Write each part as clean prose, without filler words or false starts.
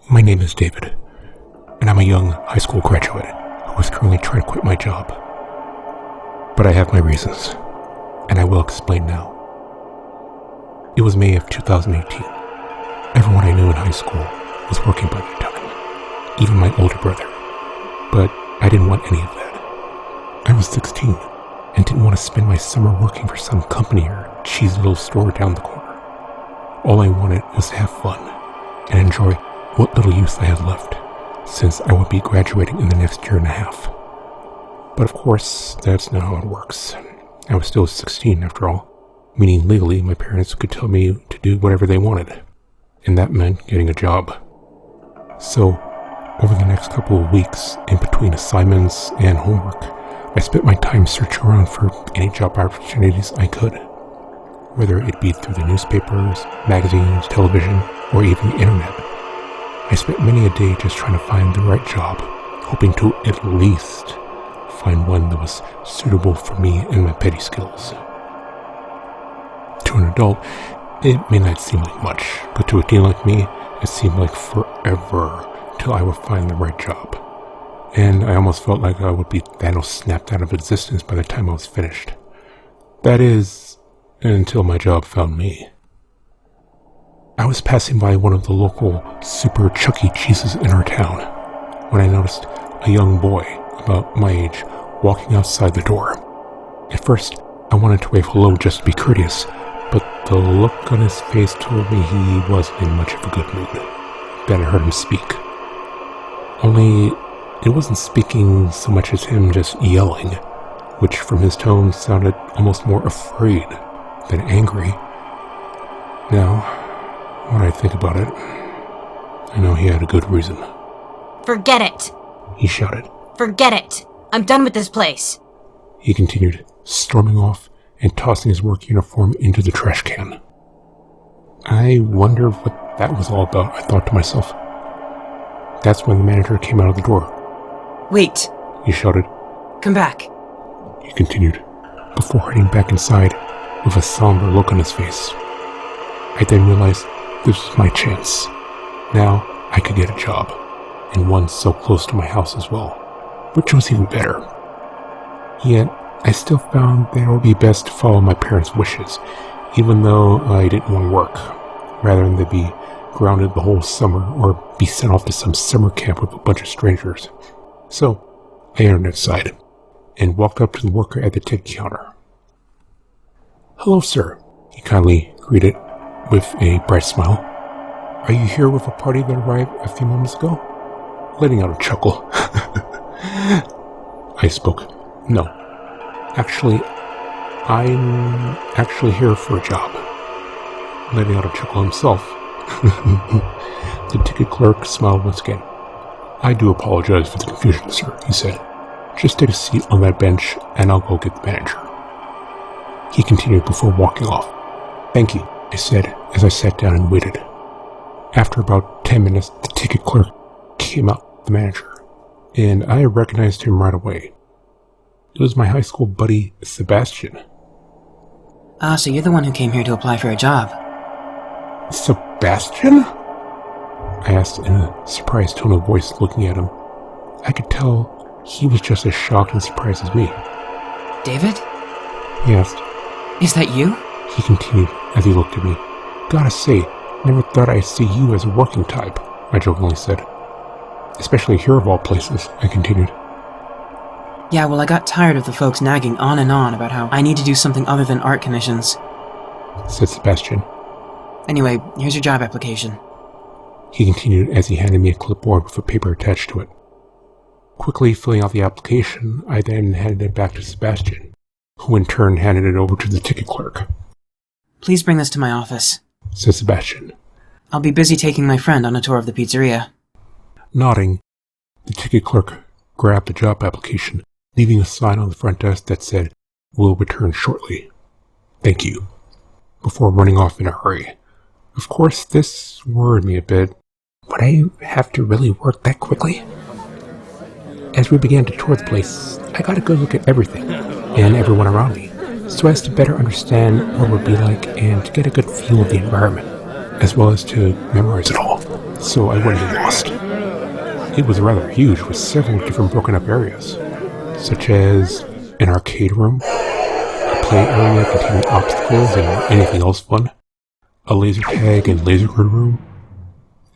My name is David, and I'm a young high school graduate who is currently trying to quit my job. But I have my reasons, and I will explain now. It was May of 2018. Everyone I knew in high school was working by that time, even my older brother. But I didn't want any of that. I was 16 and didn't want to spend my summer working for some company or cheesy little store down the corner. All I wanted was to have fun and enjoy what little youth I had left, since I would be graduating in the next year and a half. But of course, that's not how it works. I was still 16 after all, meaning legally my parents could tell me to do whatever they wanted, and that meant getting a job. So, over the next couple of weeks, in between assignments and homework, I spent my time searching around for any job opportunities I could, whether it be through the newspapers, magazines, television, or even the internet. I spent many a day just trying to find the right job, hoping to at least find one that was suitable for me and my petty skills. To an adult, it may not seem like much, but to a teen like me, it seemed like forever till I would find the right job. And I almost felt like I would be Thanos snapped out of existence by the time I was finished. That is, until my job found me. I was passing by one of the local super Chuck E. Cheese's in our town when I noticed a young boy about my age walking outside the door. At first, I wanted to wave hello just to be courteous, but the look on his face told me he wasn't in much of a good mood. Then I heard him speak. Only, it wasn't speaking so much as him just yelling, which from his tone sounded almost more afraid than angry. Now, when I think about it, I know he had a good reason. Forget it! He shouted. Forget it! I'm done with this place! He continued, storming off and tossing his work uniform into the trash can. I wonder what that was all about, I thought to myself. That's when the manager came out of the door. Wait! He shouted. Come back! He continued, before heading back inside with a somber look on his face. I then realized this was my chance. Now I could get a job, and one so close to my house as well, which was even better. Yet, I still found that it would be best to follow my parents' wishes, even though I didn't want to work, rather than to be grounded the whole summer or be sent off to some summer camp with a bunch of strangers. So, I entered inside, and walked up to the worker at the tip counter. "Hello, sir," he kindly greeted with a bright smile. "Are you here with a party that arrived a few moments ago?" Letting out a chuckle. I spoke. "No. Actually, I'm actually here for a job." Letting out a chuckle himself. The ticket clerk smiled once again. "I do apologize for the confusion, sir," he said. "Just take a seat on that bench and I'll go get the manager." He continued before walking off. "Thank you," I said as I sat down and waited. After about 10 minutes, the ticket clerk came out, the manager, and I recognized him right away. It was my high school buddy, Sebastian. Ah, so you're the one who came here to apply for a job. "Sebastian?" I asked in a surprised tone of voice, looking at him. I could tell he was just as shocked and surprised as me. David? He asked. Is that you? He continued as he looked at me. "Gotta say, never thought I'd see you as a working type," I jokingly said. "Especially here of all places," I continued. Yeah, well, I got tired of the folks nagging on and on about how I need to do something other than art commissions, said Sebastian. "Anyway, here's your job application." He continued as he handed me a clipboard with a paper attached to it. Quickly filling out the application, I then handed it back to Sebastian, who in turn handed it over to the ticket clerk. "Please bring this to my office," said Sebastian. "I'll be busy taking my friend on a tour of the pizzeria." Nodding, the ticket clerk grabbed the job application, leaving a sign on the front desk that said, "Will return shortly. Thank you," before running off in a hurry. Of course, this worried me a bit. Would I have to really work that quickly? As we began to tour the place, I got a good look at everything and everyone around me, so as to better understand what it would be like and to get a good feel of the environment, as well as to memorize it all. so I wouldn't get lost. It was rather huge, with several different broken up areas, such as an arcade room, a play area containing obstacles and anything else fun, a laser tag and laser grid room,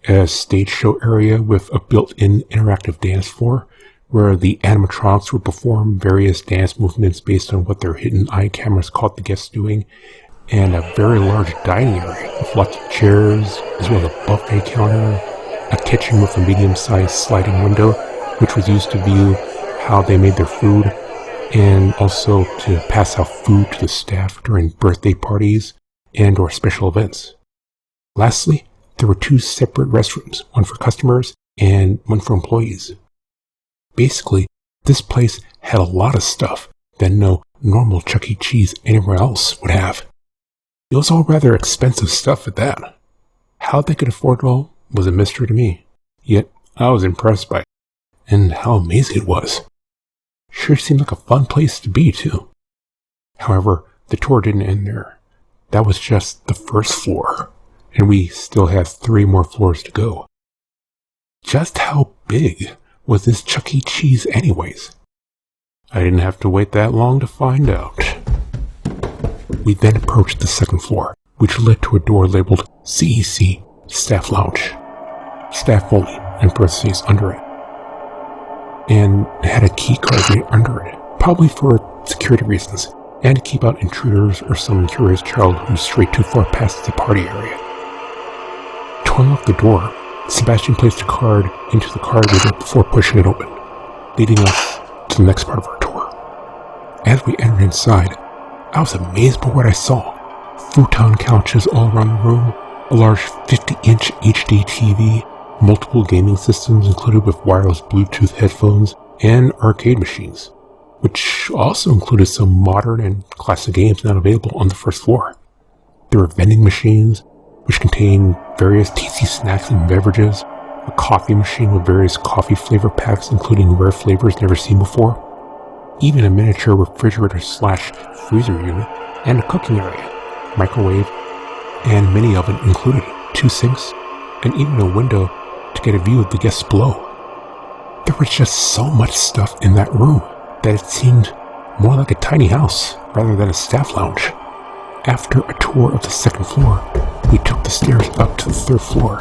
a stage show area with a built-in interactive dance floor where the animatronics would perform various dance movements based on what their hidden eye cameras caught the guests doing, and a very large dining area with lots of chairs, as well as a buffet counter, a kitchen with a medium-sized sliding window, which was used to view how they made their food, and also to pass out food to the staff during birthday parties and or special events. Lastly, there were 2 separate restrooms, one for customers and one for employees. Basically, this place had a lot of stuff that no normal Chuck E. Cheese anywhere else would have. It was all rather expensive stuff at that. How they could afford it all was a mystery to me, yet I was impressed by it, and how amazing it was. Sure seemed like a fun place to be, too. However, the tour didn't end there. That was just the first floor, and we still had 3 more floors to go. Just how big was this Chuck E. Cheese anyways? I didn't have to wait that long to find out. We then approached the 2nd floor, which led to a door labeled CEC, Staff Lounge. Staff only, in parentheses under it. And had a key card right under it, probably for security reasons, and to keep out intruders or some curious child who strayed too far past the party area. To unlock the door, Sebastian placed a card into the card reader before pushing it open, leading us to the next part of our tour. As we entered inside, I was amazed by what I saw. Futon couches all around the room, a large 50-inch HD TV, multiple gaming systems included with wireless Bluetooth headphones, and arcade machines, which also included some modern and classic games not available on the 1st floor. There were vending machines, which contained various tasty snacks and beverages, a coffee machine with various coffee flavor packs including rare flavors never seen before, even a miniature refrigerator/freezer unit, and a cooking area, microwave, and mini oven included, 2 sinks, and even a window to get a view of the guests below. There was just so much stuff in that room that it seemed more like a tiny house rather than a staff lounge. After a tour of the 2nd floor, we took the stairs up to the 3rd floor,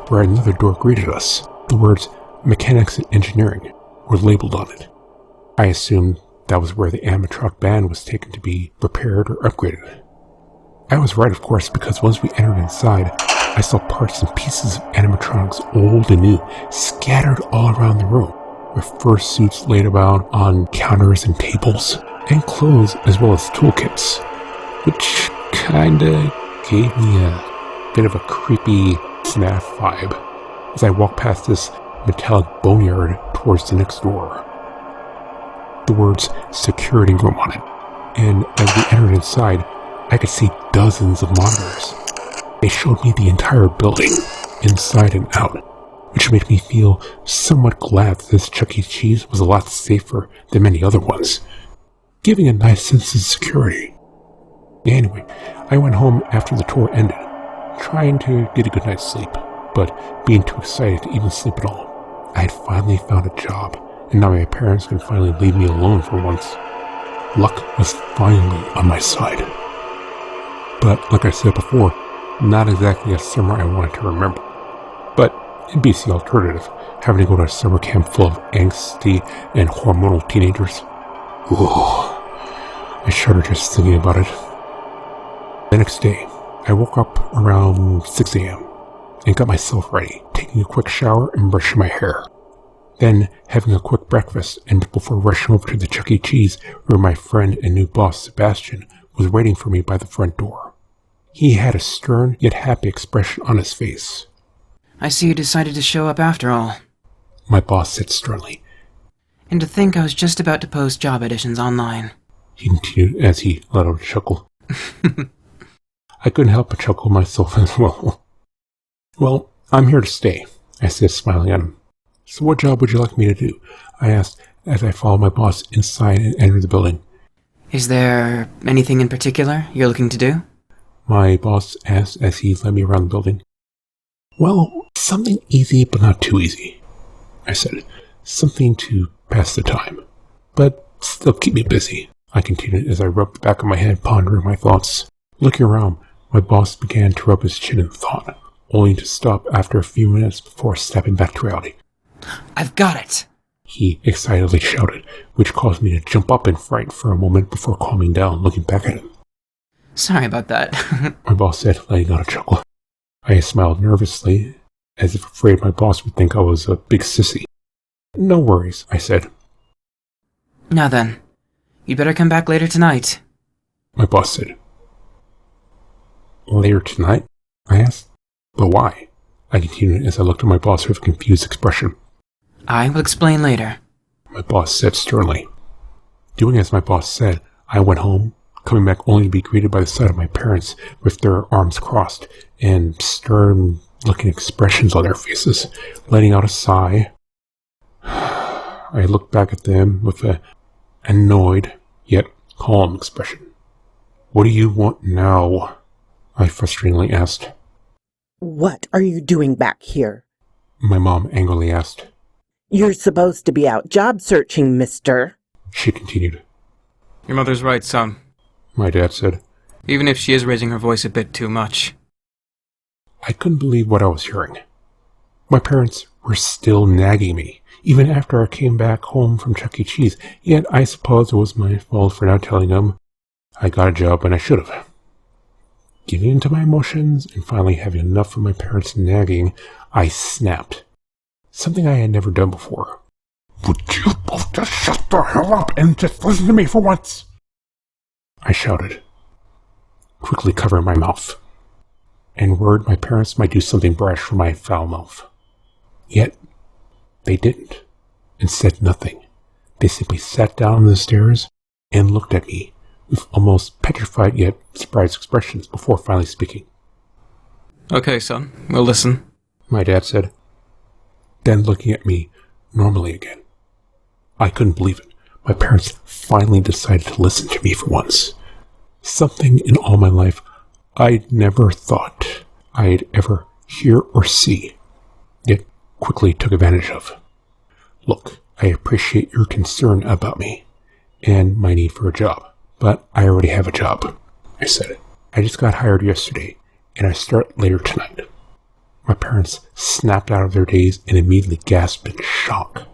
where another door greeted us. The words Mechanics and Engineering were labeled on it. I assumed that was where the animatronic band was taken to be repaired or upgraded. I was right, of course, because once we entered inside, I saw parts and pieces of animatronics, old and new, scattered all around the room, with fursuits laid about on counters and tables, and clothes as well as toolkits, which kinda gave me a bit of a creepy FNAF vibe as I walked past this metallic boneyard towards the next door. The words security room on it, and as we entered inside, I could see dozens of monitors. They showed me the entire building, inside and out, which made me feel somewhat glad that this Chuck E. Cheese was a lot safer than many other ones, giving a nice sense of security. Anyway, I went home after the tour ended, trying to get a good night's sleep, but being too excited to even sleep at all. I had finally found a job, and now my parents can finally leave me alone for once. Luck was finally on my side. But, like I said before, not exactly a summer I wanted to remember. But, it'd be the alternative, having to go to a summer camp full of angsty and hormonal teenagers. Ooh, I shudder just thinking about it. The next day, I woke up around 6 a.m. and got myself ready, taking a quick shower and brushing my hair. Then, having a quick breakfast, and before rushing over to the Chuck E. Cheese, where my friend and new boss, Sebastian, was waiting for me by the front door. He had a stern yet happy expression on his face. I see you decided to show up after all, my boss said sternly. And to think I was just about to post job editions online, he continued as he let out a chuckle. I couldn't help but chuckle myself as well. Well, I'm here to stay, I said, smiling at him. So what job would you like me to do? I asked as I followed my boss inside and entered the building. Is there anything in particular you're looking to do? My boss asked as he led me around the building. Well, Something easy, but not too easy, I said. Something to pass the time, but still keep me busy, I continued as I rubbed the back of my head, pondering my thoughts. Looking around, my boss began to rub his chin in thought, only to stop after a few minutes before snapping back to reality. I've got it! He excitedly shouted, which caused me to jump up in fright for a moment before calming down, looking back at him. Sorry about that. My boss said, letting out a chuckle. I smiled nervously, as if afraid my boss would think I was a big sissy. No worries, I said. Now then, you'd better come back later tonight. My boss said. Later tonight? I asked. But why? I continued as I looked at my boss with a confused expression. I will explain later. My boss said sternly. Doing as my boss said, I went home, coming back only to be greeted by the sight of my parents with their arms crossed and stern-looking expressions on their faces, letting out a sigh. I looked back at them with an annoyed, yet calm expression. What do you want now? I frustratingly asked. What are you doing back here? My mom angrily asked. You're supposed to be out job searching, mister. She continued. Your mother's right, son. My dad said. Even if she is raising her voice a bit too much. I couldn't believe what I was hearing. My parents were still nagging me, even after I came back home from Chuck E. Cheese, yet I suppose it was my fault for not telling them I got a job when I should have. Giving into my emotions and finally having enough of my parents' nagging, I snapped. Something I had never done before. Would you both just shut the hell up and just listen to me for once? I shouted, quickly covering my mouth, and worried my parents might do something brash for my foul mouth. Yet, they didn't, and said nothing. They simply sat down on the stairs and looked at me with almost petrified yet surprised expressions before finally speaking. Okay, son, we'll listen. My dad said, then looking at me normally again. I couldn't believe it. My parents finally decided to listen to me for once. Something in all my life I'd never thought I'd ever hear or see, yet quickly took advantage of. Look, I appreciate your concern about me and my need for a job, but I already have a job, I said. I just got hired yesterday, and I start later tonight. My parents snapped out of their daze and immediately gasped in shock,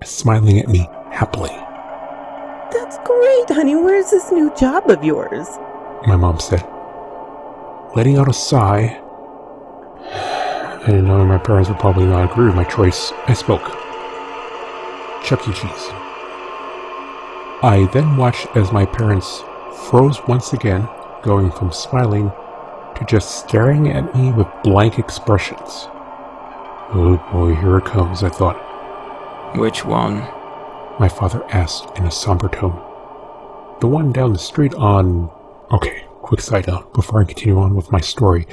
smiling at me happily. That's great, honey. Where's this new job of yours? My mom said, letting out a sigh. And knowing my parents would probably not agree with my choice, I spoke. Chuck E. Cheese. I then watched as my parents froze once again, going from smiling to just staring at me with blank expressions. Oh boy, here it comes, I thought. Which one? My father asked in a somber tone. The one down the street on... Okay, quick side note before I continue on with my story.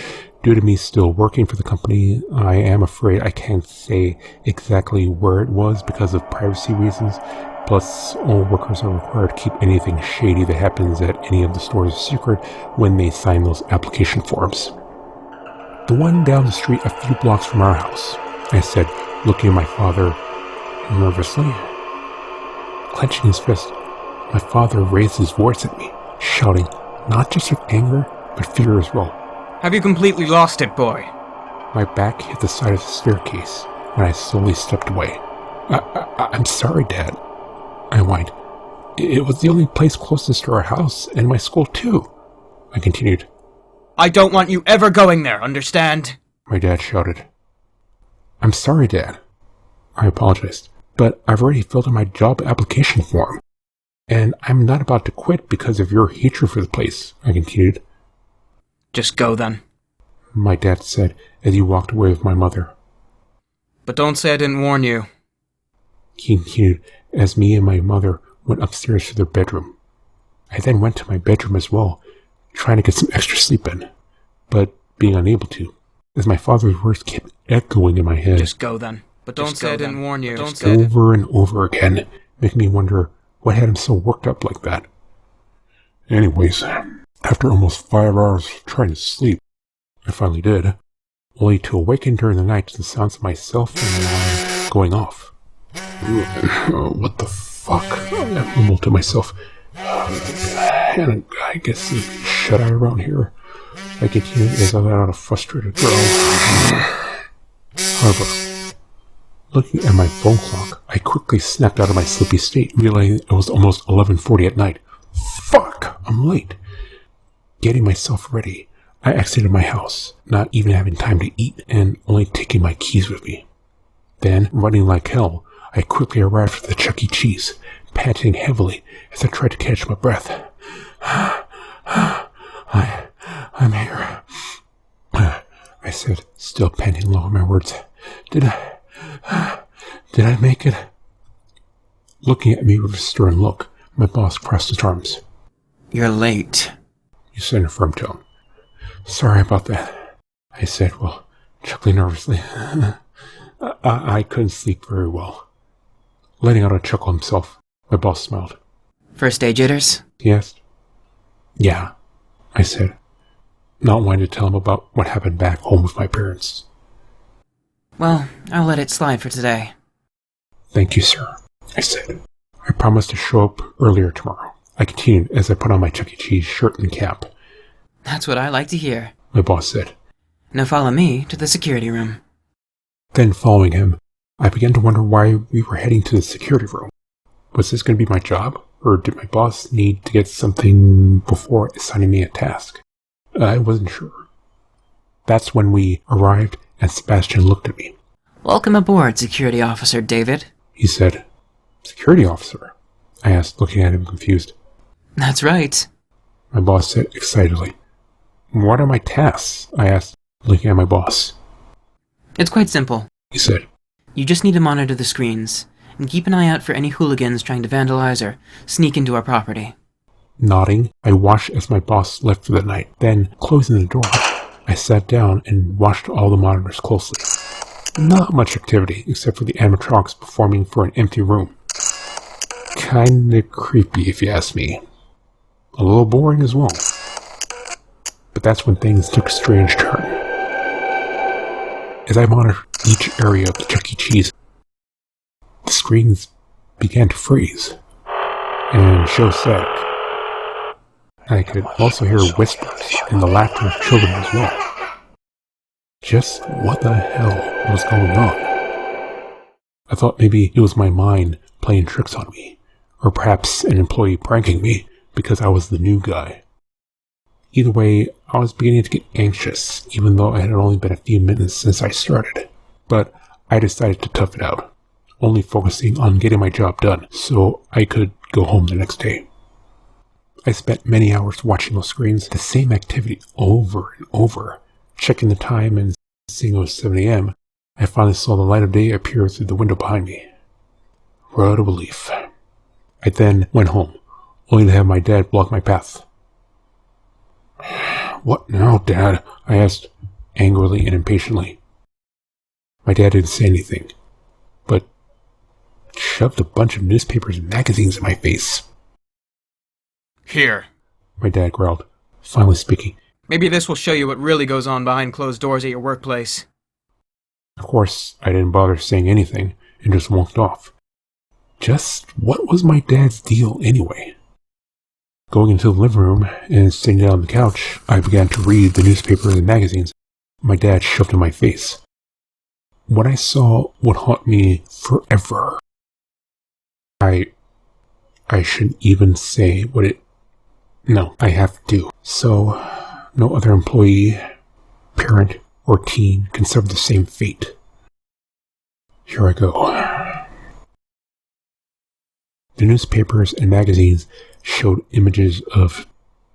Due to me still working for the company, I am afraid I can't say exactly where it was because of privacy reasons. Plus, all workers are required to keep anything shady that happens at any of the stores secret when they sign those application forms. The one down the street a few blocks from our house, I said, looking at my father nervously. Clenching his fist, my father raised his voice at me, shouting, not just with anger, but fear as well. Have you completely lost it, boy? My back hit the side of the staircase when I slowly stepped away. I'm sorry, Dad, I whined. It was the only place closest to our house and my school, too, I continued. I don't want you ever going there, understand? My dad shouted. I'm sorry, Dad. I apologized, but I've already filled out my job application form, and I'm not about to quit because of your hatred for the place, I continued. Just go then. My dad said as he walked away with my mother. But don't say I didn't warn you. He continued as me and my mother went upstairs to their bedroom. I then went to my bedroom as well, trying to get some extra sleep in, but being unable to, as my father's words kept echoing in my head. Just go then. But don't say I didn't warn you. Over and over again, making me wonder what had him so worked up like that. Anyways, after almost 5 hours trying to sleep, I finally did. only to awaken during the night to the sounds of my cell phone alarm going off. What the fuck? I mumbled to myself. And I guess it's shut eye around here. I continued as I let out a frustrated groan. However, looking at my phone clock, I quickly snapped out of my sleepy state, realizing it was almost 11:40 at night. Fuck! I'm late. Getting myself ready, I exited my house, not even having time to eat and only taking my keys with me. Then, running like hell, I quickly arrived at the Chuck E. Cheese, panting heavily as I tried to catch my breath. I'm here, I said, still panting low on my words. Did I make it? Looking at me with a stern look, my boss crossed his arms. You're late, he said in a firm tone. Sorry about that, I said, while chuckling nervously. I couldn't sleep very well. Letting out a chuckle himself, my boss smiled. First day jitters? He asked. Yeah, I said, not wanting to tell him about what happened back home with my parents. Well, I'll let it slide for today. Thank you, sir, I said. I promised to show up earlier tomorrow. I continued as I put on my Chuck E. Cheese shirt and cap. That's what I like to hear, my boss said. Now follow me to the security room. Then, following him, I began to wonder why we were heading to the security room. Was this going to be my job, or did my boss need to get something before assigning me a task? I wasn't sure. That's when we arrived, and Sebastian looked at me. Welcome aboard, Security Officer David, he said. Security officer? I asked, looking at him confused. That's right, my boss said excitedly. What are my tasks? I asked, looking at my boss. It's quite simple, he said. You just need to monitor the screens, and keep an eye out for any hooligans trying to vandalize or sneak into our property. Nodding, I watched as my boss left for the night. Then, closing the door, I sat down and watched all the monitors closely. Not much activity, except for the animatronics performing for an empty room. Kinda creepy, if you ask me. A little boring as well. But that's when things took a strange turn. As I monitored each area of the Chuck E. Cheese, the screens began to freeze and show static. I could also hear whispers and the laughter of children as well. Just what the hell was going on? I thought maybe it was my mind playing tricks on me, or perhaps an employee pranking me because I was the new guy. Either way, I was beginning to get anxious, even though it had only been a few minutes since I started. But I decided to tough it out, only focusing on getting my job done so I could go home the next day. I spent many hours watching those screens, the same activity over and over, checking the time and seeing it was 7 a.m. I finally saw the light of day appear through the window behind me. What a relief. I then went home, only to have my dad block my path. What now, Dad? I asked, angrily and impatiently. My dad didn't say anything, but shoved a bunch of newspapers and magazines in my face. Here, my dad growled, finally speaking. Maybe this will show you what really goes on behind closed doors at your workplace. Of course, I didn't bother saying anything and just walked off. Just what was my dad's deal anyway? Going into the living room and sitting down on the couch, I began to read the newspaper and magazines my dad shoved in my face. What I saw would haunt me forever. I shouldn't even say what it... No, I have to. So, no other employee, parent, or teen can suffer the same fate. Here I go. The newspapers and magazines showed images of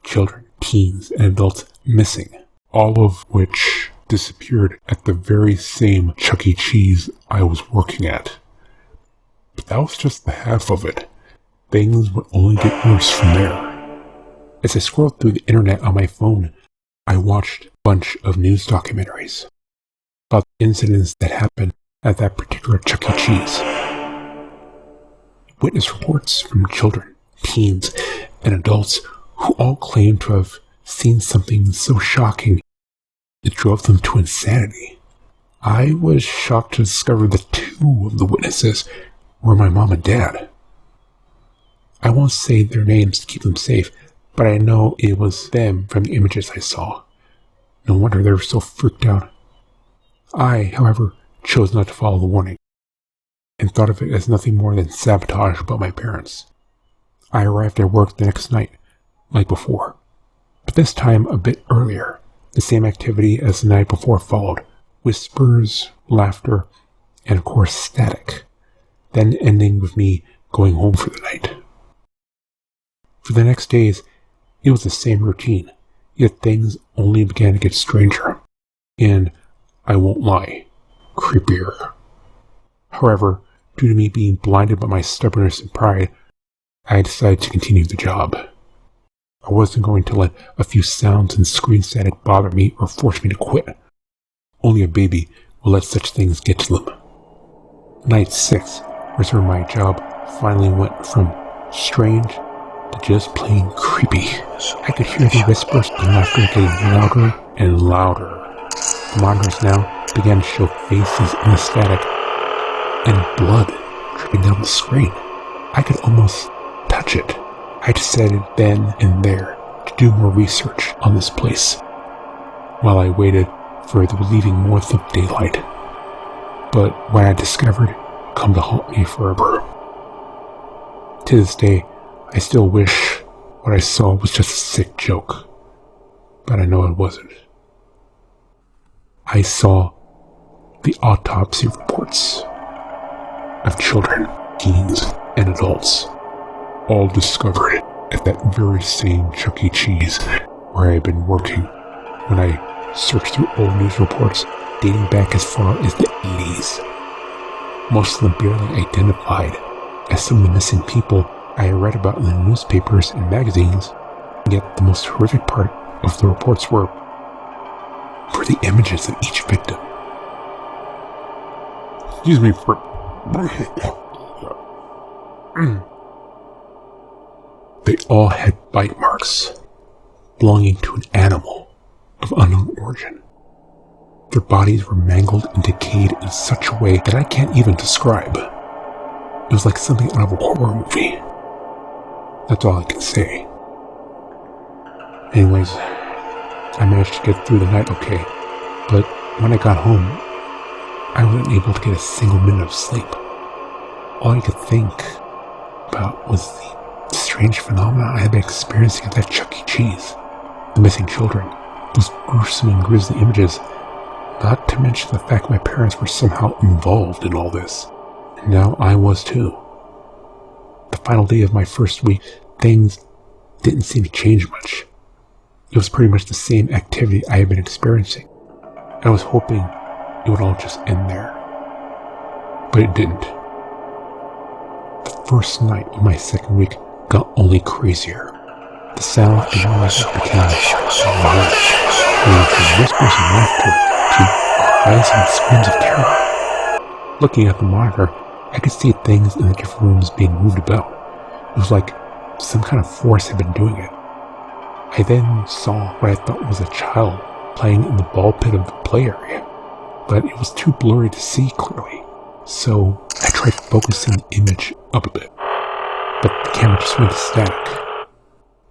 children, teens, and adults missing, all of which disappeared at the very same Chuck E. Cheese I was working at. But that was just the half of it. Things would only get worse from there. As I scrolled through the internet on my phone, I watched a bunch of news documentaries about the incidents that happened at that particular Chuck E. Cheese. Witness reports from children, teens, and adults who all claim to have seen something so shocking It drove them to insanity. I was shocked to discover that 2 of the witnesses were my mom and dad. I won't say their names to keep them safe, but I know it was them from the images I saw. No wonder they were so freaked out. I, however, chose not to follow the warning, and thought of it as nothing more than sabotage by my parents. I arrived at work the next night, like before, but this time a bit earlier. The same activity as the night before followed. Whispers, laughter, and of course static, then ending with me going home for the night. For the next days, it was the same routine, yet things only began to get stranger, and, I won't lie, creepier. However, due to me being blinded by my stubbornness and pride, I decided to continue the job. I wasn't going to let a few sounds and screen static bother me or force me to quit. Only a baby will let such things get to them. Night 6 was where my job finally went from strange to just plain creepy. I could hear the whispers and laughter getting louder and louder. The monitors now began to show faces in the static and blood dripping down the screen. I could almost touch it. I decided then and there to do more research on this place, while I waited for the relieving warmth of daylight. But what I discovered come to haunt me forever. To this day, I still wish what I saw was just a sick joke, but I know it wasn't. I saw the autopsy reports of children, teens, and adults, all discovered at that very same Chuck E. Cheese where I had been working when I searched through old news reports dating back as far as the 80s. Most of them barely identified as some of the missing people I had read about in the newspapers and magazines, yet the most horrific part of the reports were the images of each victim. Excuse me for... They all had bite marks belonging to an animal of unknown origin. Their bodies were mangled and decayed in such a way that I can't even describe. It was like something out of a horror movie. That's all I can say. Anyways, I managed to get through the night okay, but when I got home, I wasn't able to get a single minute of sleep. All I could think about was the strange phenomena I had been experiencing at that Chuck E. Cheese. The missing children, those gruesome and grisly images, not to mention the fact my parents were somehow involved in all this. And now I was too. The final day of my first week, things didn't seem to change much. It was pretty much the same activity I had been experiencing. I was hoping it would all just end there. But it didn't. The first night of my second week got only crazier. The sound and noise became louder, going from whispers and laughter to cries and screams of terror. Looking at the monitor, I could see things in the different rooms being moved about. It was like some kind of force had been doing it. I then saw what I thought was a child playing in the ball pit of the play area, but it was too blurry to see clearly, so I tried focusing the image up a bit, but the camera just went static.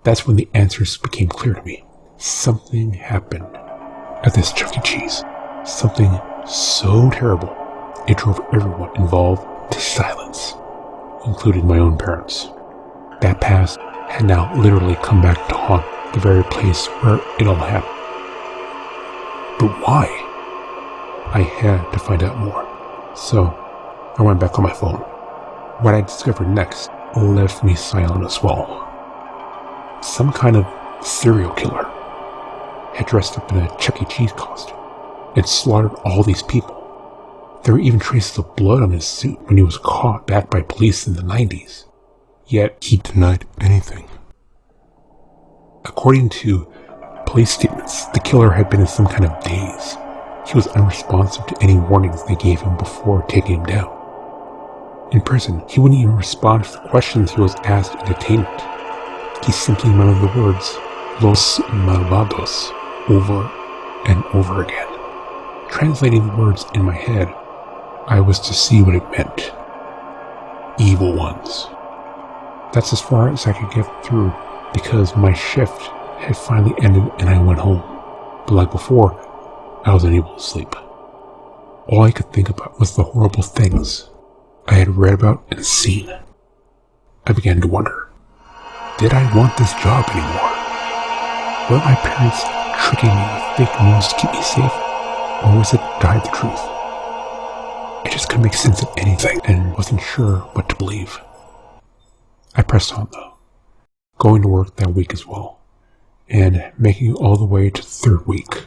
That's when the answers became clear to me. Something happened at this Chuck E. Cheese. Something so terrible, it drove everyone involved to silence, including my own parents. That past had now literally come back to haunt the very place where it all happened. But why? I had to find out more, so I went back on my phone. What I discovered next left me silent as well. Some kind of serial killer had dressed up in a Chuck E. Cheese costume and slaughtered all these people. There were even traces of blood on his suit when he was caught back by police in the 90s. Yet he denied anything. According to police statements, the killer had been in some kind of daze. He was unresponsive to any warnings they gave him before taking him down. In prison, he wouldn't even respond to the questions he was asked in detainment. He simply muttered the words, Los Malvados, over and over again. Translating the words in my head, I was to see what it meant. Evil ones. That's as far as I could get through because my shift had finally ended and I went home. But like before, I was unable to sleep. All I could think about was the horrible things I had read about and seen. I began to wonder, did I want this job anymore? Were my parents tricking me with fake news to keep me safe, or was it to hide the truth? I just couldn't make sense of anything and wasn't sure what to believe. I pressed on though, going to work that week as well, and making it all the way to the third week.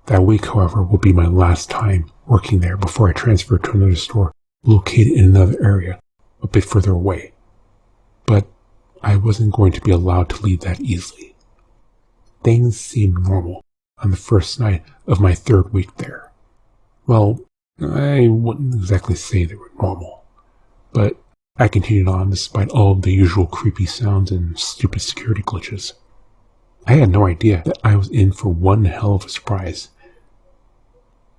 That week, however, will be my last time working there before I transfer to another store located in another area, a bit further away. But I wasn't going to be allowed to leave that easily. Things seemed normal on the first night of my third week there. Well, I wouldn't exactly say they were normal, but I continued on despite all of the usual creepy sounds and stupid security glitches. I had no idea that I was in for one hell of a surprise.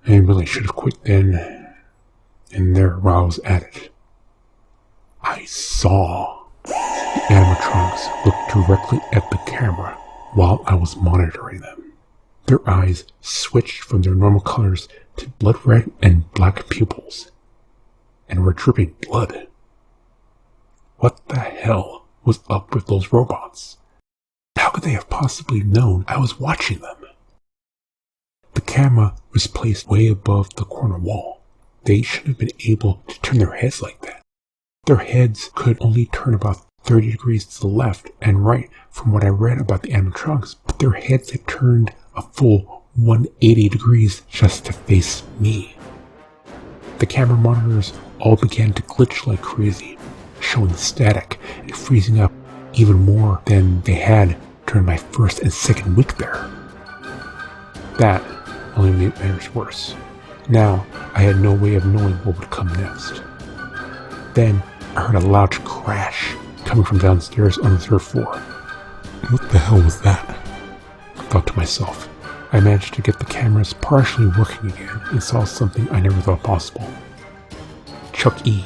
I really should have quit then and there while I was at it. I saw the animatronics look directly at the camera while I was monitoring them. Their eyes switched from their normal colors to blood red and black pupils, and were dripping blood. What the hell was up with those robots? How could they have possibly known I was watching them? The camera was placed way above the corner wall. They shouldn't have been able to turn their heads like that. Their heads could only turn about 30 degrees to the left and right from what I read about the animatronics, but their heads had turned a full 180 degrees just to face me. The camera monitors all began to glitch like crazy, showing static and freezing up even more than they had during my first and second week there. That only made matters worse. Now, I had no way of knowing what would come next. Then, I heard a loud crash coming from downstairs on the third floor. What the hell was that? I thought to myself. I managed to get the cameras partially working again and saw something I never thought possible. Chuck E.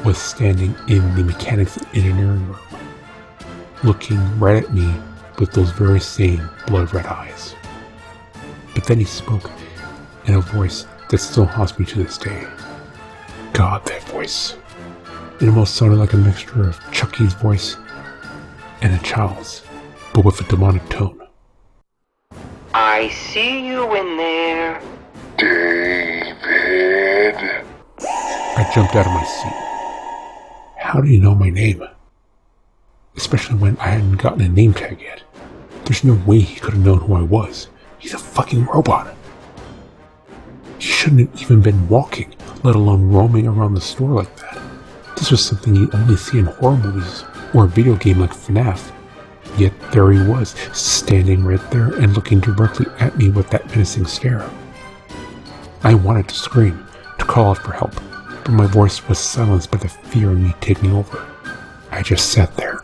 was standing in the mechanics and engineering room, looking right at me with those very same blood-red eyes. But then he spoke in a voice that still haunts me to this day. God, that voice. It almost sounded like a mixture of Chuck E's voice and a child's, but with a demonic tone. I see you in there, David. I jumped out of my seat. How do you know my name? Especially when I hadn't gotten a name tag yet. There's no way he could have known who I was. He's a fucking robot. He shouldn't have even been walking, let alone roaming around the store like that. This was something you'd only see in horror movies or a video game like FNAF. Yet there he was, standing right there and looking directly at me with that menacing stare. I wanted to scream, to call out for help, but my voice was silenced by the fear in me taking over. I just sat there,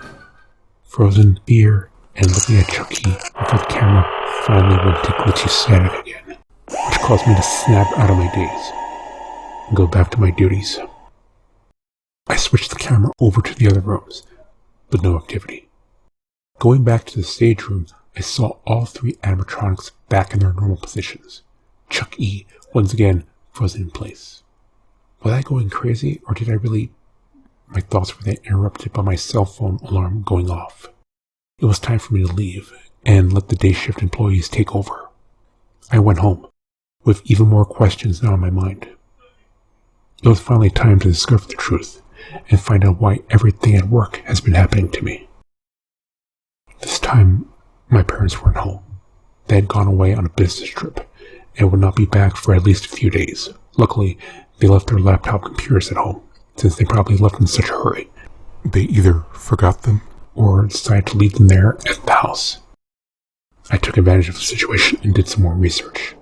frozen fear and looking at Chuck E until the camera finally went to glitchy static again, which caused me to snap out of my daze and go back to my duties. I switched the camera over to the other rooms, but no activity. Going back to the stage room, I saw all three animatronics back in their normal positions. Chuck E, once again, frozen in place. Was I going crazy, or did I really... My thoughts were then interrupted by my cell phone alarm going off. It was time for me to leave and let the day shift employees take over. I went home, with even more questions now in my mind. It was finally time to discover the truth and find out why everything at work has been happening to me. This time, my parents weren't home. They had gone away on a business trip and would not be back for at least a few days. Luckily, they left their laptop computers at home, since they probably left in such a hurry. They either forgot them or decided to leave them there at the house. I took advantage of the situation and did some more research.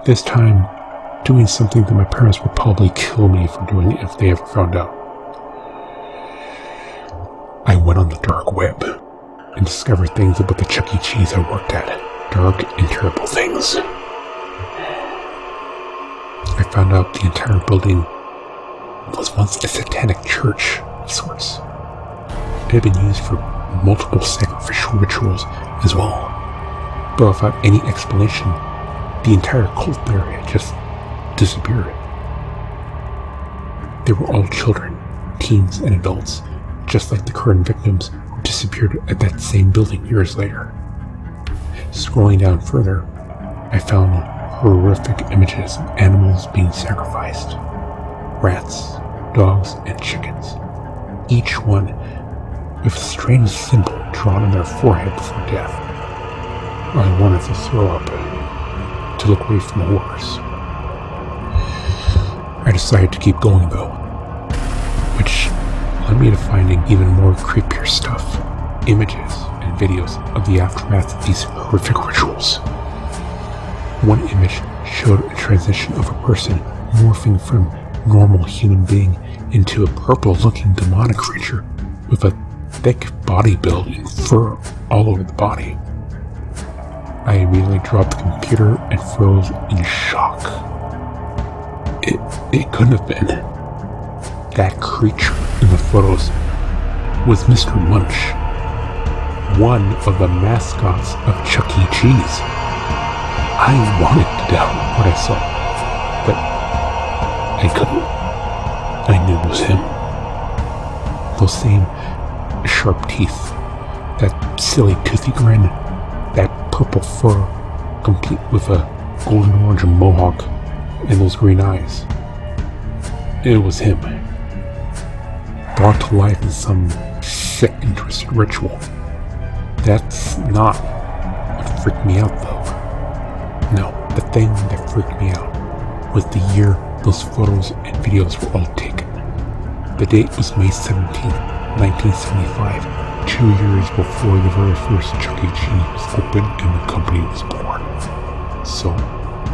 This time, doing something that my parents would probably kill me for doing if they ever found out. I went on the dark web and discovered things about the Chuck E. Cheese I worked at. dark and terrible things. I found out the entire building was once a satanic church of sorts. It had been used for multiple sacrificial rituals as well. But without any explanation, the entire cult there had just disappeared. They were all children, teens, and adults, just like the current victims who disappeared at that same building years later. Scrolling down further, I found horrific images of animals being sacrificed. Rats, dogs, and chickens. Each one with a strange symbol drawn on their forehead before death. I wanted to throw up, to look away from the horrors. I decided to keep going though, which led me to finding even more creepier stuff, images and videos of the aftermath of these horrific rituals. One image showed a transition of a person morphing from normal human being into a purple-looking demonic creature with a thick body build and fur all over the body. I immediately dropped the computer and froze in shock. It couldn't have been. That creature in the photos was Mr. Munch, one of the mascots of Chuck E. Cheese. I wanted to doubt what I saw, but I couldn't. I knew it was him. Those same sharp teeth, that silly toothy grin, that purple fur, complete with a golden orange mohawk, and those green eyes. It was him. Brought to life in some sick and twisted ritual. That's not what freaked me out though. No, the thing that freaked me out was the year those photos and videos were all taken. The date was May 17th, 1975, 2 years before the very first Chuck E. Cheese was opened and the company was born. So,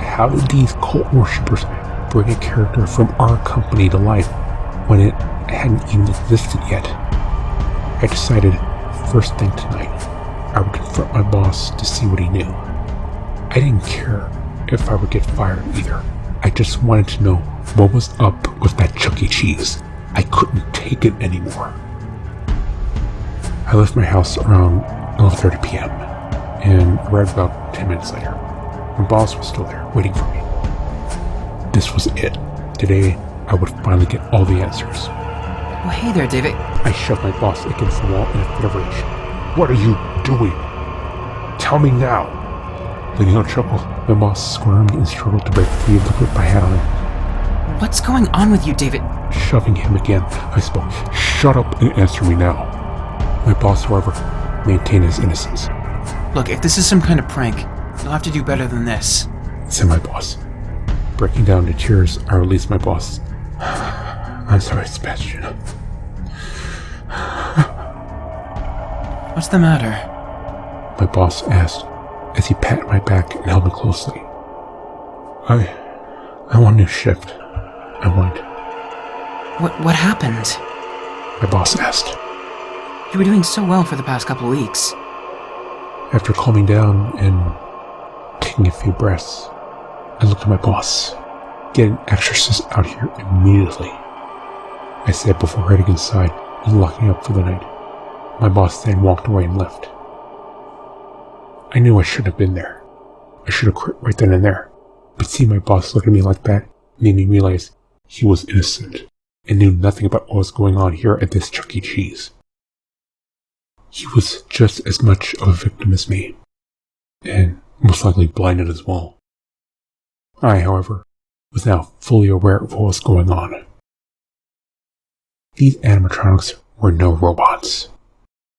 how did these cult worshippers bring a character from our company to life when it hadn't even existed yet? I decided, first thing tonight, I would confront my boss to see what he knew. I didn't care if I would get fired either. I just wanted to know what was up with that Chuck E. Cheese. I couldn't take it anymore. I left my house around 11:30 p.m. and arrived about 10 minutes later. My boss was still there, waiting for me. This was it. Today, I would finally get all the answers. Oh, hey there, David. I shoved my boss against the wall in a fit of rage. What are you doing? Tell me now. Letting out a chuckle, my boss squirmed and struggled to break free of the grip I had on him. What's going on with you, David? Shoving him again, I spoke. Shut up and answer me now. My boss, however, maintained his innocence. Look, if this is some kind of prank, you'll have to do better than this, said my boss. Breaking down to tears, I released my boss. I'm sorry, Sebastian. What's the matter? My boss asked as he patted my back and held me closely. I want a new shift. I want... What happened? My boss asked. You were doing so well for the past couple of weeks. After calming down and taking a few breaths, I looked at my boss. Get an exorcist out here immediately, I said before heading inside and locking up for the night. My boss then walked away and left. I knew I shouldn't have been there. I should have quit right then and there. But seeing my boss look at me like that made me realize he was innocent and knew nothing about what was going on here at this Chuck E. Cheese. He was just as much of a victim as me, and most likely blinded as well. I, however, was now fully aware of what was going on. These animatronics were no robots.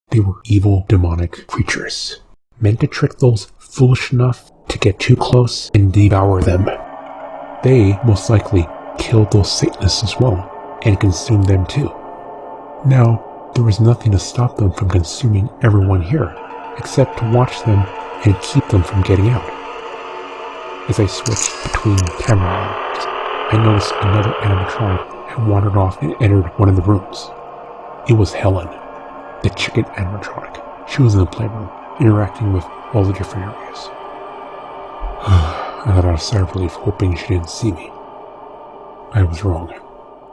They were evil, demonic creatures, meant to trick those foolish enough to get too close and devour them. They, most likely, killed those Satanists as well, and consumed them too. Now, there was nothing to stop them from consuming everyone here, except to watch them and keep them from getting out. As I switched between camera angles, I noticed another animatronic had wandered off and entered one of the rooms. It was Helen, the chicken animatronic. She was in the playroom, interacting with all the different areas. I let out a sigh of relief, hoping she didn't see me. I was wrong.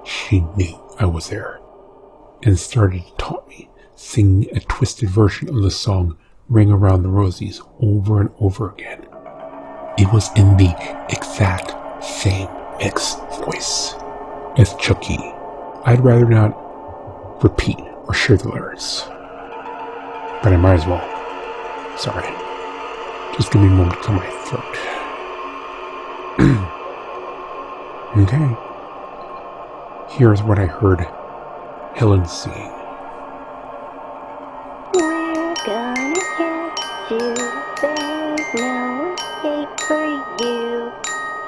She knew I was there, and started to taunt me, singing a twisted version of the song Ring Around the Rosies over and over again. It was in the exact same mixed voice as Chucky. I'd rather not repeat or share the lyrics, but I might as well. Sorry. Just give me a moment to clear my throat. Okay. Here's what I heard Helen singing. We're gonna get you. There's no escape for you.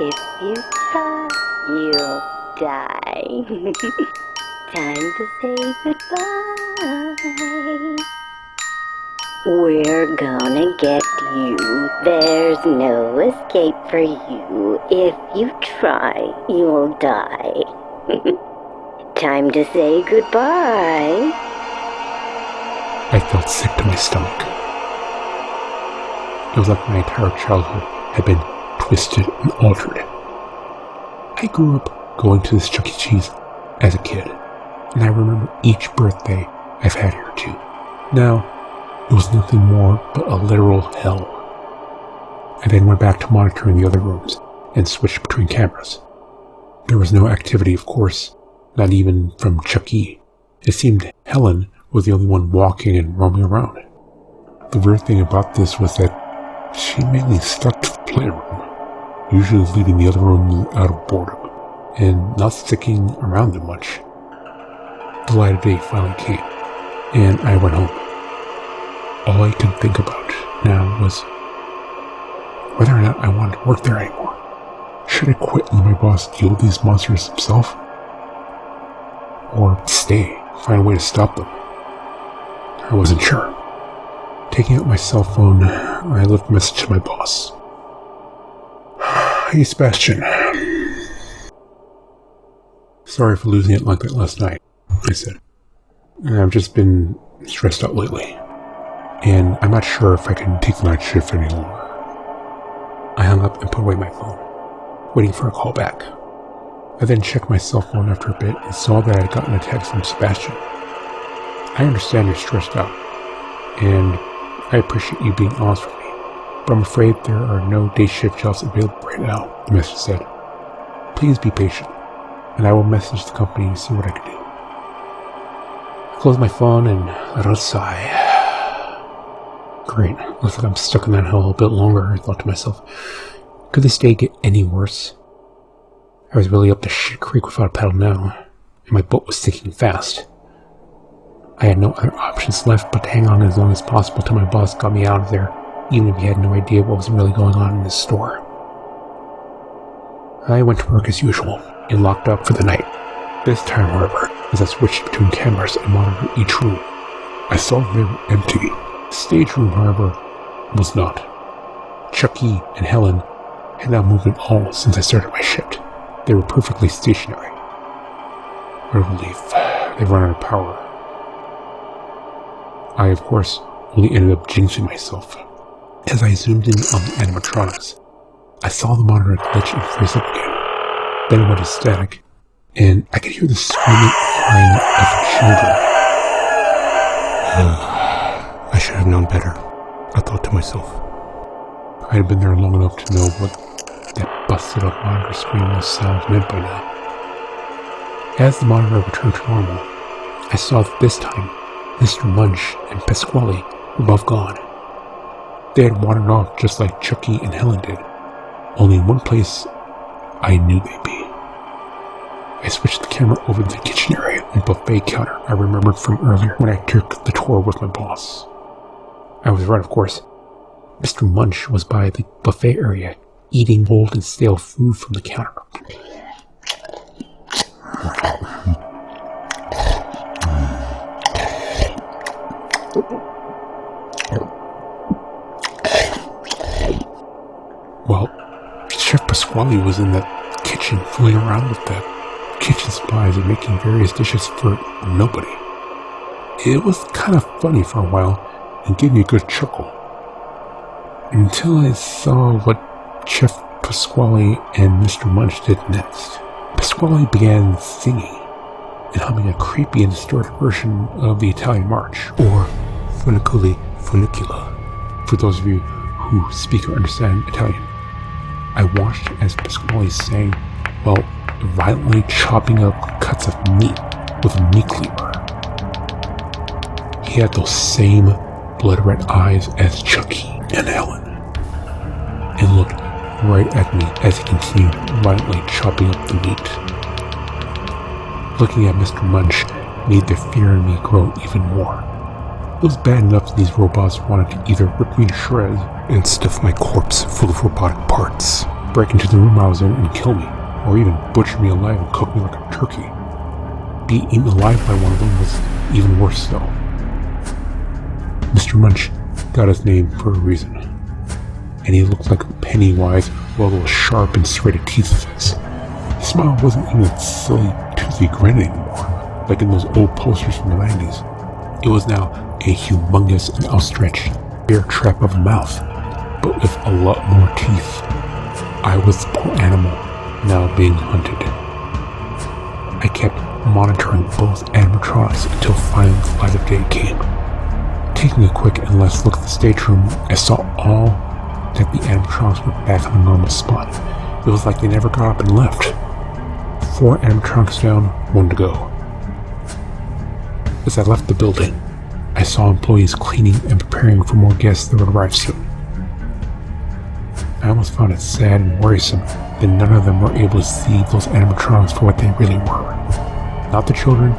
If you try, you'll die. Time to say goodbye. We're gonna get you. There's no escape for you. If you try, you'll die. Time to say goodbye. I felt sick to my stomach. It was like my entire childhood had been twisted and altered. I grew up going to this Chuck E. Cheese as a kid, and I remember each birthday I've had here too. Now, it was nothing more but a literal hell. I then went back to monitoring the other rooms and switched between cameras. There was no activity, of course, not even from Chuck E. It seemed Helen was the only one walking and roaming around. The weird thing about this was that she mainly stuck to the playroom, usually leaving the other room out of boredom, and not sticking around them much. The light of day finally came, and I went home. All I could think about now was whether or not I wanted to work there anymore. Should I quit and let my boss deal with these monsters himself? Or stay, find a way to stop them? I wasn't sure. Taking out my cell phone, I left a message to my boss. Hey, Sebastian. Sorry for losing it like that last night, I said. I've just been stressed out lately, and I'm not sure if I can take the night shift any longer. I hung up and put away my phone, waiting for a call back. I then checked my cell phone after a bit and saw that I had gotten a text from Sebastian. I understand you're stressed out, and I appreciate you being honest with me, but I'm afraid there are no day shift jobs available right now, the message said. Please be patient, and I will message the company to see what I can do. I closed my phone and let out a sigh. Great, looks like I'm stuck in that hell a bit longer, I thought to myself. Could this day get any worse? I was really up the shit creek without a paddle now, and my boat was sinking fast. I had no other options left but to hang on as long as possible till my boss got me out of there, even if he had no idea what was really going on in this store. I went to work as usual, and locked up for the night. This time, however, as I switched between cameras and monitored each room, I saw they were empty. The stage room, however, was not. Chucky and Helen had not moved at all since I started my shift. They were perfectly stationary. What a relief. They've run out of power. I, of course, only ended up jinxing myself. As I zoomed in on the animatronics, I saw the monitor glitch and freeze up again. Then it went to static, and I could hear the screaming and crying of children. I should have known better, I thought to myself. I had been there long enough to know what that busted up monitor screen sound meant by now. As the monitor returned to normal, I saw that this time, Mr. Munch and Pasquale were both gone. They had wandered off just like Chucky and Helen did, only in one place I knew they'd be. I switched the camera over to the kitchen area and buffet counter I remembered from earlier when I took the tour with my boss. I was right, of course. Mr. Munch was by the buffet area, eating old and stale food from the counter. Well, Chef Pasquale was in that kitchen fooling around with the kitchen supplies and making various dishes for nobody. It was kind of funny for a while and gave me a good chuckle. Until I saw what Chef Pasquale and Mr. Munch did next. Pasquale began singing and humming a creepy and distorted version of the Italian March, or Funiculi Funicula, for those of you who speak or understand Italian. I watched as Pasquale sang while violently chopping up cuts of meat with a meat cleaver. He had those same blood-red eyes as Chucky and Helen, and looked right at me as he continued violently chopping up the meat. Looking at Mr. Munch made the fear in me grow even more. It was bad enough that these robots wanted to either rip me to shreds and stuff my corpse full of robotic parts, break into the room I was in and kill me, or even butcher me alive and cook me like a turkey. Being eaten alive by one of them was even worse though. Mr. Munch got his name for a reason, and he looked like Pennywise with all those sharp and serrated teeth of his. His smile wasn't even a silly, toothy grin anymore, like in those old posters from the 90s. It was now a humongous and outstretched bear trap of a mouth, but with a lot more teeth. I was the poor animal now being hunted. I kept monitoring both animatronics until finally the light of day came. Taking a quick and last look at the stage room, I saw all that the animatronics were back on the normal spot. It was like they never got up and left. 4 animatronics down, 1 to go. As I left the building, I saw employees cleaning and preparing for more guests that would arrive soon. I almost found it sad and worrisome that none of them were able to see those animatronics for what they really were. Not the children,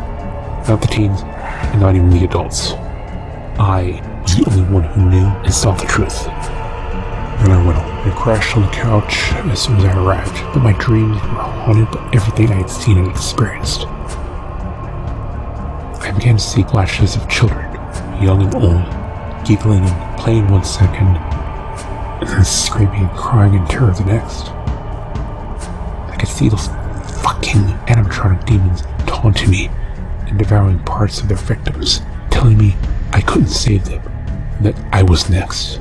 not the teens, and not even the adults. I was the only one who knew and saw the truth. Then I went home and crashed on the couch as soon as I arrived, but my dreams were haunted by everything I had seen and experienced. I began to see flashes of children, young and old, giggling and playing one second, and then screaming and crying in terror the next. I could see those fucking animatronic demons taunting me and devouring parts of their victims, telling me I couldn't save them, and that I was next.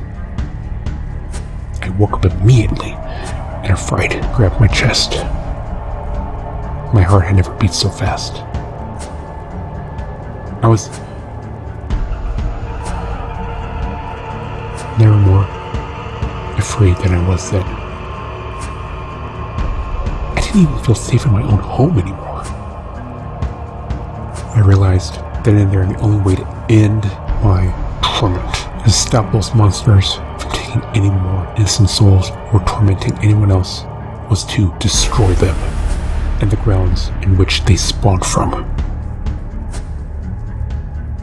I woke up immediately, and a fright grabbed my chest. My heart had never beat so fast. I was never more afraid than I was then. I didn't even feel safe in my own home anymore. I realized then and there the only way to end my torment is to stop those monsters from taking any more innocent souls or tormenting anyone else was to destroy them and the grounds in which they spawned from.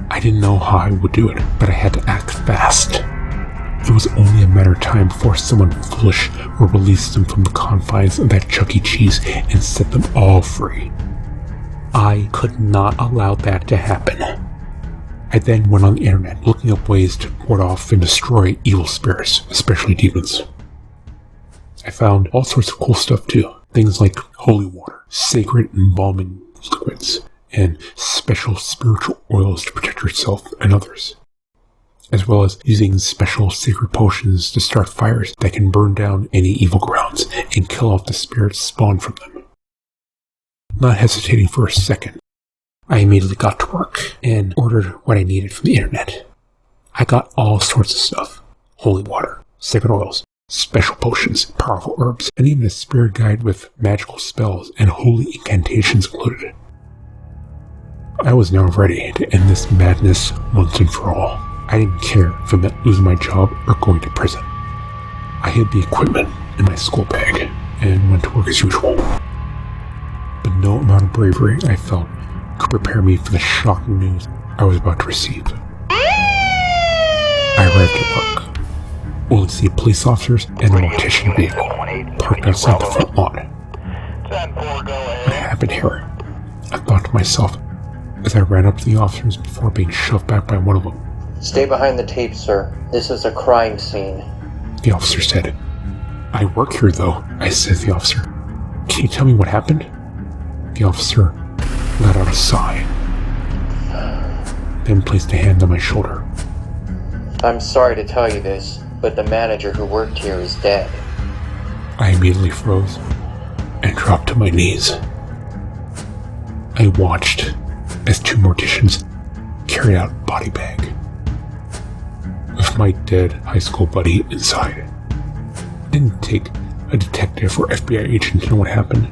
I didn't know how I would do it, but I had to act fast. It was only a matter of time before someone foolish would release them from the confines of that Chuck E. Cheese and set them all free. I could not allow that to happen. I then went on the internet looking up ways to ward off and destroy evil spirits, especially demons. I found all sorts of cool stuff too. Things like holy water, sacred embalming liquids, and special spiritual oils to protect yourself and others, as well as using special sacred potions to start fires that can burn down any evil grounds and kill off the spirits spawned from them. Not hesitating for a second, I immediately got to work and ordered what I needed from the internet. I got all sorts of stuff: holy water, sacred oils, special potions, powerful herbs, and even a spirit guide with magical spells and holy incantations included. I was now ready to end this madness once and for all. I didn't care if it meant losing my job or going to prison. I hid the equipment in my school bag and went to work as usual. But no amount of bravery I felt could prepare me for the shocking news I was about to receive. I arrived at work, only to see police officers and a mortician vehicle parked outside the front lawn. What happened here? I thought to myself as I ran up to the officers before being shoved back by one of them. Stay behind the tape, sir. This is a crime scene. The officer said. I work here, though, I said to the officer. Can you tell me what happened? The officer let out a sigh, then placed a hand on my shoulder. I'm sorry to tell you this, but the manager who worked here is dead. I immediately froze and dropped to my knees. I watched as two morticians carried out a body bag with my dead high school buddy inside. It didn't take a detective or FBI agent to know what happened.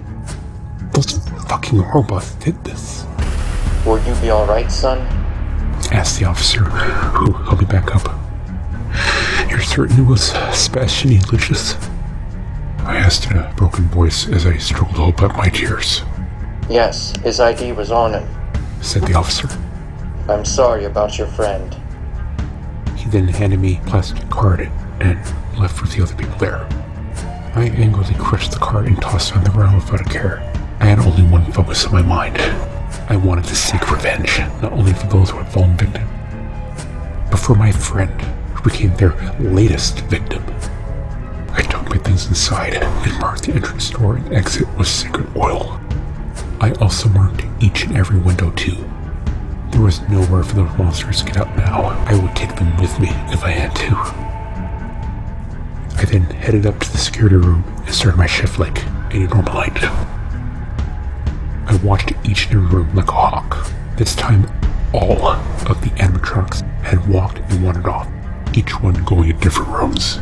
Those fucking robots did this. Will you be alright, son? Asked the officer who helped me back up. You're certain it was Sebastian and Lucius? I asked in a broken voice as I struggled to hold back my tears. Yes, his ID was on him, said the officer. I'm sorry about your friend. He then handed me a plastic card and left with the other people there. I angrily crushed the card and tossed it on the ground without a care. I had only one focus on my mind. I wanted to seek revenge, not only for those who had fallen victim, but for my friend, who became their latest victim. I took my things inside and marked the entrance door and exit with sacred oil. I also marked each and every window too. There was nowhere for those monsters to get out now. I would take them with me if I had to. I then headed up to the security room and started my shift like any normal night. I watched each and every room like a hawk. This time, all of the animatronics had walked and wandered off, each one going in different rooms.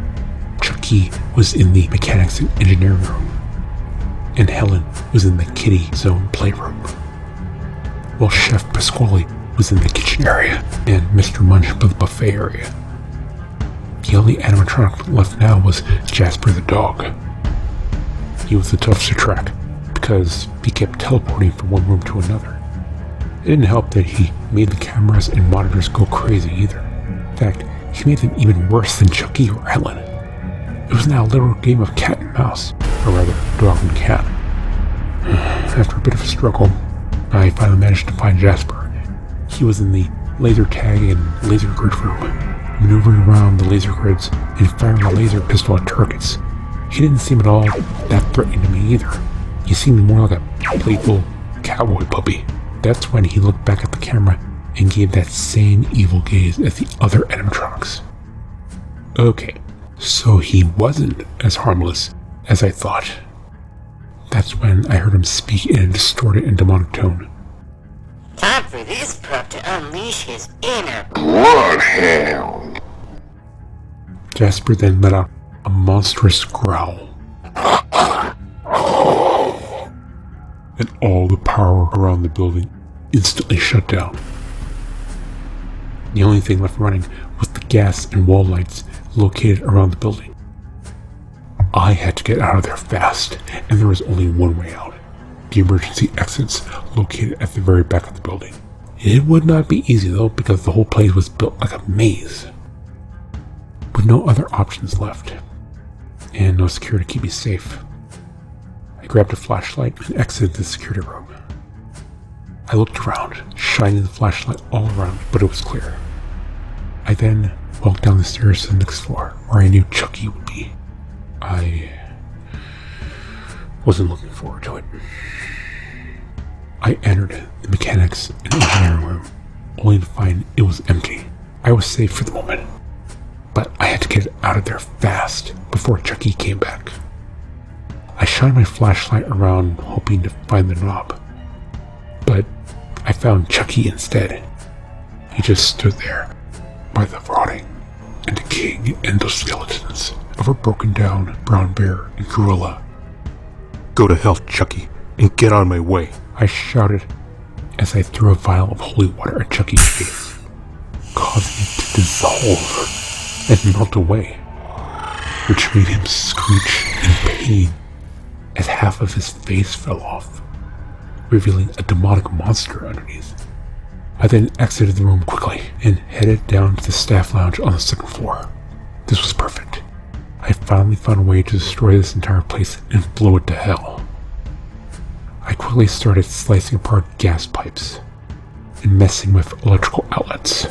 Chucky was in the mechanics and engineering room, and Helen was in the kiddie zone playroom, while Chef Pasquale was in the kitchen area, and Mr. Munch by the buffet area. The only animatronic left now was Jasper the dog. He was the toughest to track, because he kept teleporting from one room to another. It didn't help that he made the cameras and monitors go crazy either. In fact, he made them even worse than Chucky or Helen. It was now a literal game of cat and mouse, or rather, dog and cat. After a bit of a struggle, I finally managed to find Jasper. He was in the laser tag and laser grid room, maneuvering around the laser grids and firing a laser pistol at targets. He didn't seem at all that threatening to me either. He seemed more like a playful cowboy puppy. That's when he looked back at the camera and gave that same evil gaze as the other animatronics. Okay, so he wasn't as harmless as I thought. That's when I heard him speak in a distorted and demonic tone. Time for this pup to unleash his inner bloodhound. Jasper then let out a monstrous growl. And all the power around the building instantly shut down. The only thing left running was the gas and wall lights located around the building. I had to get out of there fast, and there was only one way out. The emergency exits located at the very back of the building. It would not be easy though, because the whole place was built like a maze, with no other options left, and no security to keep me safe. I grabbed a flashlight and exited the security room. I looked around, shining the flashlight all around, but it was clear. I then walked down the stairs to the next floor, where I knew Chucky would be. I wasn't looking forward to it. I entered the mechanics and engineering room, only to find it was empty. I was safe for the moment, but I had to get out of there fast before Chucky came back. I shined my flashlight around, hoping to find the knob, but I found Chucky instead. He just stood there by the rotting and decaying endoskeletons of a broken down brown bear and gorilla. Go to hell, Chucky, and get out of my way, I shouted as I threw a vial of holy water at Chucky's face, causing it to dissolve and melt away, which made him screech in pain as half of his face fell off, revealing a demonic monster underneath. I then exited the room quickly and headed down to the staff lounge on the second floor. This was perfect. I finally found a way to destroy this entire place and blow it to hell. I quickly started slicing apart gas pipes and messing with electrical outlets.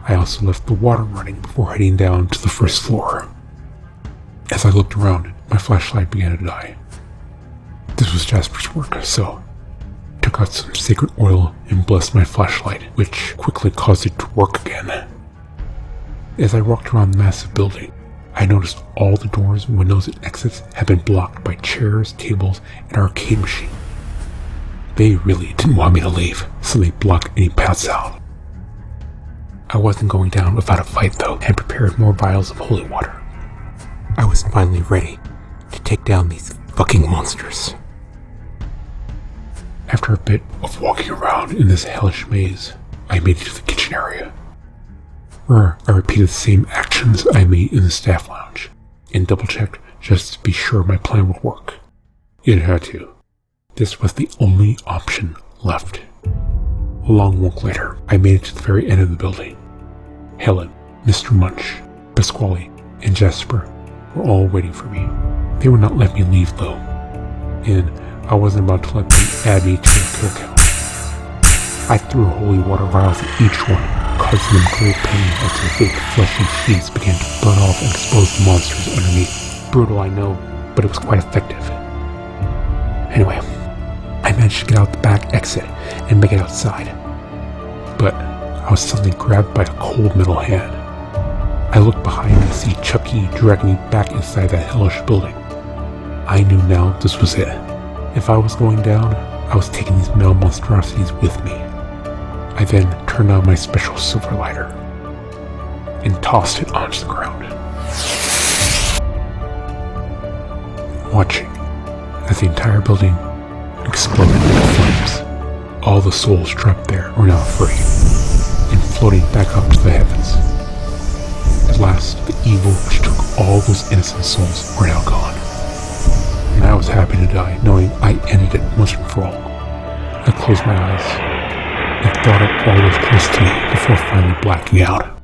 I also left the water running before heading down to the first floor. As I looked around, my flashlight began to die. This was Jasper's work, so I took out some sacred oil and blessed my flashlight, which quickly caused it to work again. As I walked around the massive building, I noticed all the doors, windows, and exits had been blocked by chairs, tables, and arcade machine. They really didn't want me to leave, so they blocked any paths out. I wasn't going down without a fight, though, and prepared more vials of holy water. I was finally ready to take down these fucking monsters. After a bit of walking around in this hellish maze, I made it to the kitchen area, where I repeated the same actions I made in the staff lounge, and double-checked just to be sure my plan would work. It had to. This was the only option left. A long walk later, I made it to the very end of the building. Helen, Mr. Munch, Pasquale, and Jasper were all waiting for me. They would not let me leave, though, and I wasn't about to let them add me to their kill count. I threw holy water vials at each one, causing them great pain as their big fleshy sheaths began to burn off and expose the monsters underneath. Brutal, I know, but it was quite effective. Anyway, I managed to get out the back exit and make it outside. But I was suddenly grabbed by a cold metal hand. I looked behind and see Chucky dragging me back inside that hellish building. I knew now this was it. If I was going down, I was taking these metal monstrosities with me. I then turned on my special silver lighter and tossed it onto the ground. Watching as the entire building exploded into flames. All the souls trapped there were now free and floating back up to the heavens. At last, the evil which took all those innocent souls were now gone. And I was happy to die, knowing I ended it once and for all. I closed my eyes and thought of all those close to me before finally blacking out.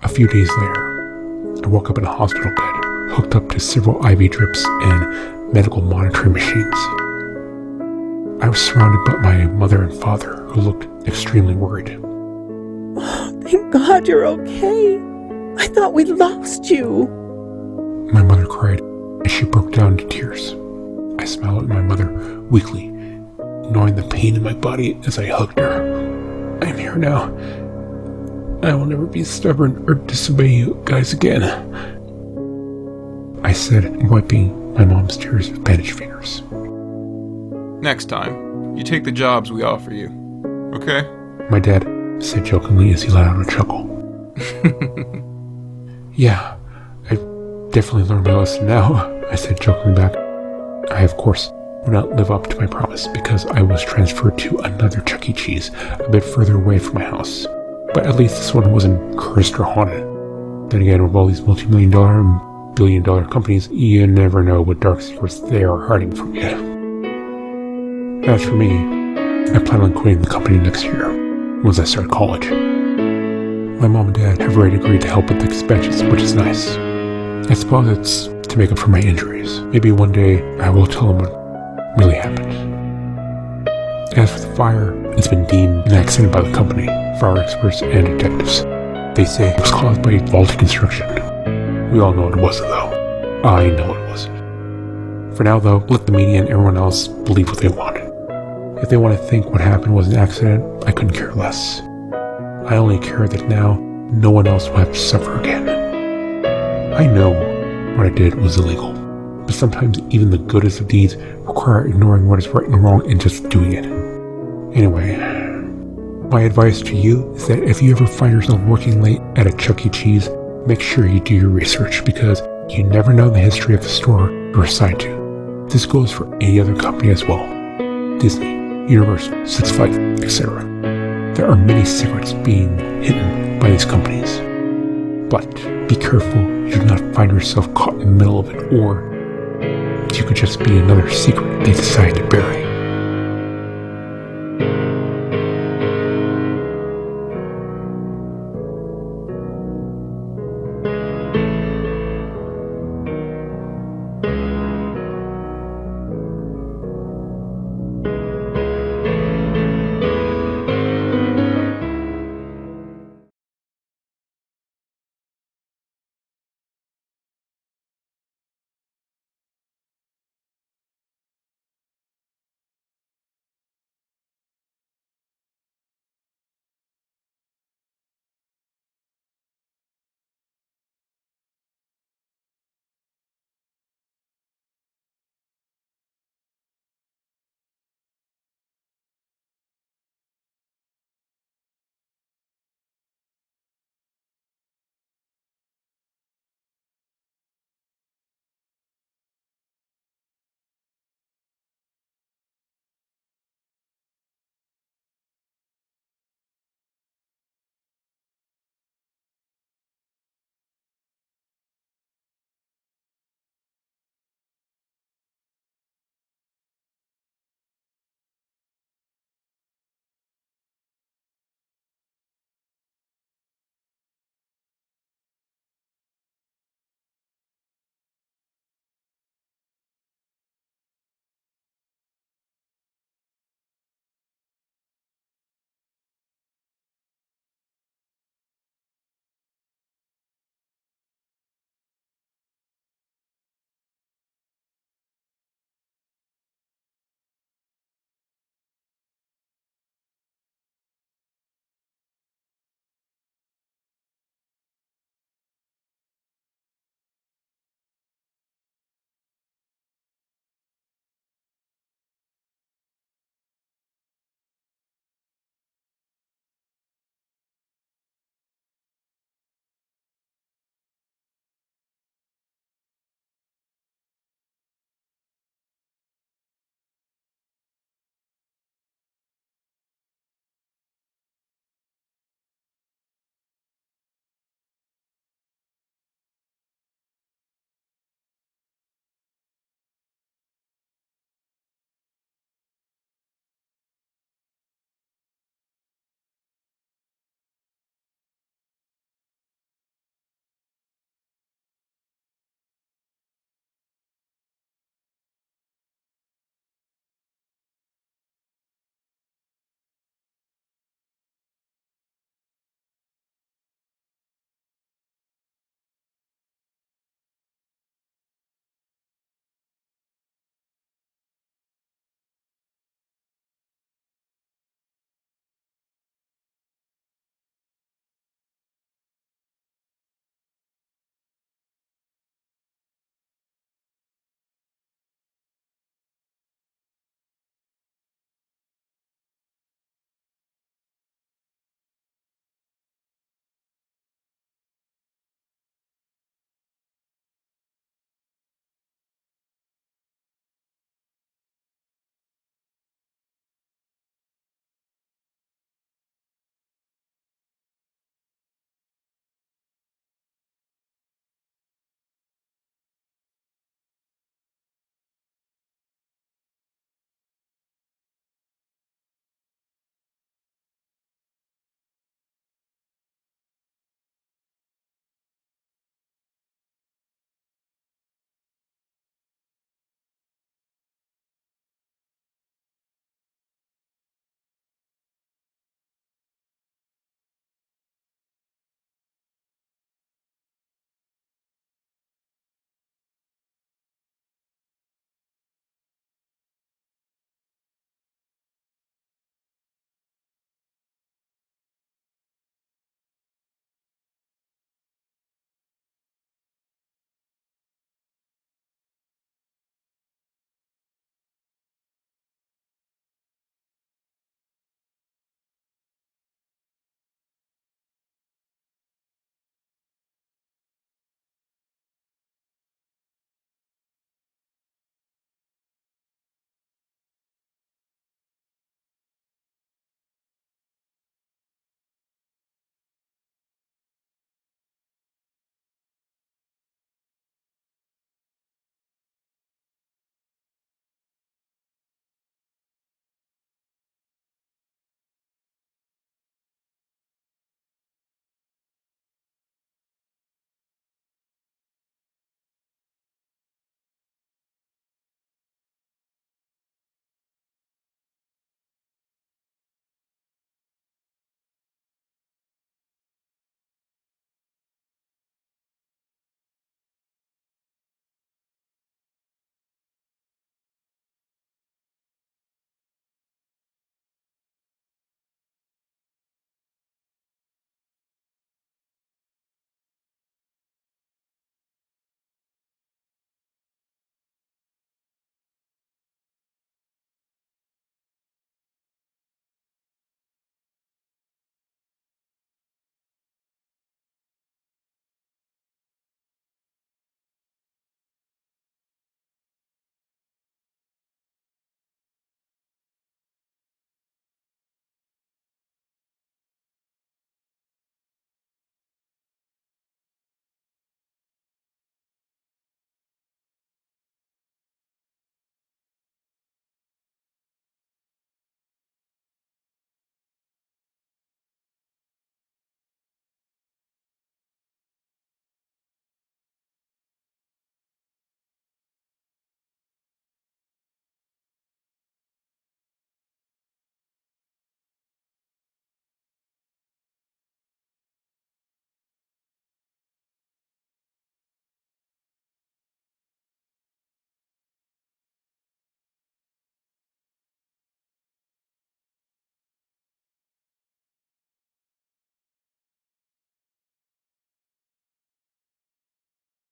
A few days later, I woke up in a hospital bed, hooked up to several IV drips and medical monitoring machines. I was surrounded by my mother and father, who looked extremely worried. Oh, thank God you're okay. I thought we'd lost you. My mother cried as she broke down into tears. I smiled at my mother weakly, knowing the pain in my body as I hugged her. I'm here now. I will never be stubborn or disobey you guys again, I said, wiping my mom's tears with bandaged fingers. Next time, you take the jobs we offer you, okay? My dad said jokingly as he let out a chuckle. Yeah, I've definitely learned my lesson now, I said jokingly back. I, of course, would not live up to my promise because I was transferred to another Chuck E. Cheese a bit further away from my house. But at least this one wasn't cursed or haunted. Then again, with all these multi-million-dollar and billion-dollar companies, you never know what dark secrets they are hiding from you. As for me, I plan on quitting the company next year, once I start college. My mom and dad have already agreed to help with the expenses, which is nice. I suppose it's to make up for my injuries. Maybe one day I will tell them what really happened. As for the fire, it's been deemed an accident by the company, fire experts and detectives. They say it was caused by faulty construction. We all know it wasn't, though. I know it wasn't. For now, though, let the media and everyone else believe what they want. If they want to think what happened was an accident, I couldn't care less. I only care that now, no one else will have to suffer again. I know what I did was illegal, but sometimes even the goodest of deeds require ignoring what is right and wrong and just doing it. Anyway, my advice to you is that if you ever find yourself working late at a Chuck E. Cheese, make sure you do your research because you never know the history of the store you're assigned to. This goes for any other company as well. Disney, Universal, Six Flags, etc. There are many secrets being hidden by these companies. But be careful you do not find yourself caught in the middle of it, or you could just be another secret they decide to bury.